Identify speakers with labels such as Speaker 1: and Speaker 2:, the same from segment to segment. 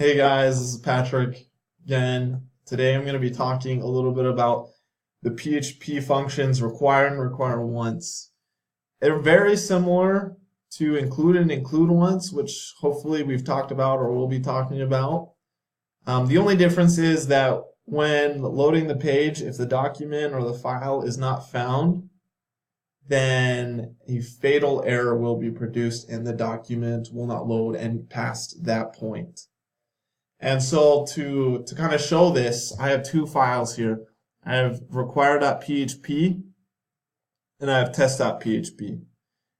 Speaker 1: Hey guys, this is Patrick again. Today I'm going to be talking a little bit about the PHP functions require and require once. They're very similar to include and include once, which hopefully we've talked about or will be talking about. The only difference is that when loading the page, if the document or the file is not found, then a fatal error will be produced and the document will not load and past that point. And so to kind of show this, I have two files here. I have require.php and I have test.php.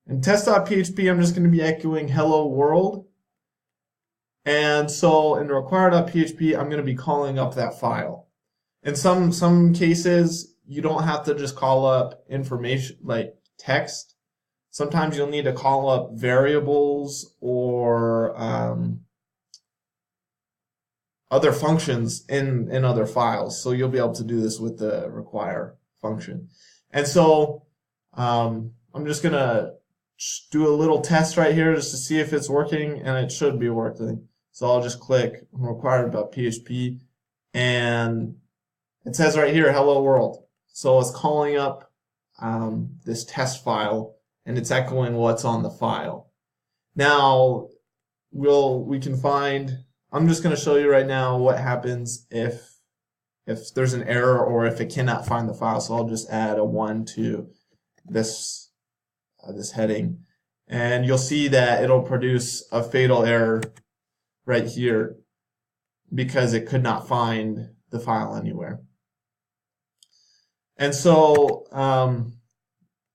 Speaker 1: In test.php, I'm just going to be echoing hello world. And so in require.php, I'm going to be calling up that file. In some cases, you don't have to just call up information like text. Sometimes you'll need to call up variables or other functions in other files. So you'll be able to do this with the require function. And so I'm just going to do a little test right here just to see if it's working, and it should be working. So I'll just click require.php, and it says right here, hello world. So it's calling up this test file, and it's echoing what's on the file. Now, we can find, I'm just going to show you right now what happens if there's an error or if it cannot find the file. So I'll just add a 1 to this heading, and you'll see that it'll produce a fatal error right here because it could not find the file anywhere. And so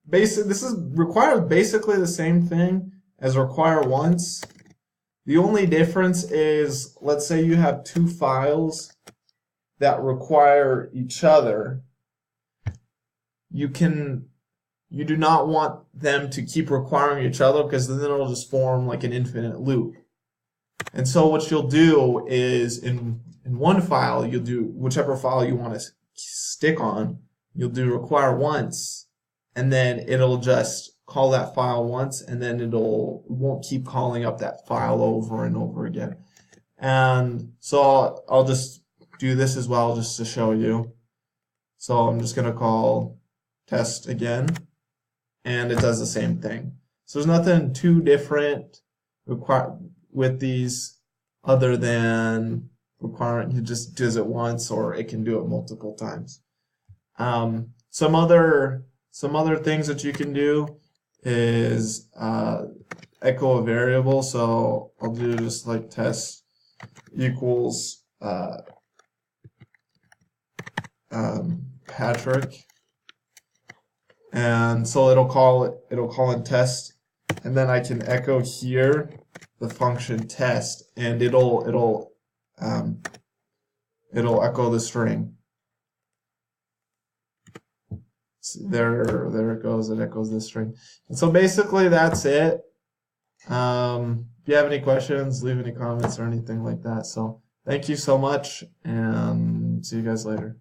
Speaker 1: this is require basically the same thing as require once. The only difference is, let's say you have two files that require each other. You do not want them to keep requiring each other, because then it'll just form like an infinite loop. And so what you'll do is in one file, you'll do whichever file you want to stick on, you'll do require once, and then it'll just call that file once, and then it won't keep calling up that file over and over again. And so I'll just do this as well just to show you. So I'm just going to call test again, and it does the same thing. So there's nothing too different with these other than requiring it just does it once, or it can do it multiple times. Some other things that you can do is echo a variable. So I'll do just like test equals Patrick, and so it'll call in test, and then I can echo here the function test, and it'll echo the string. There it goes. It echoes this string. And so basically that's it. If you have any questions, leave any comments or anything like that. So thank you so much, and see you guys later.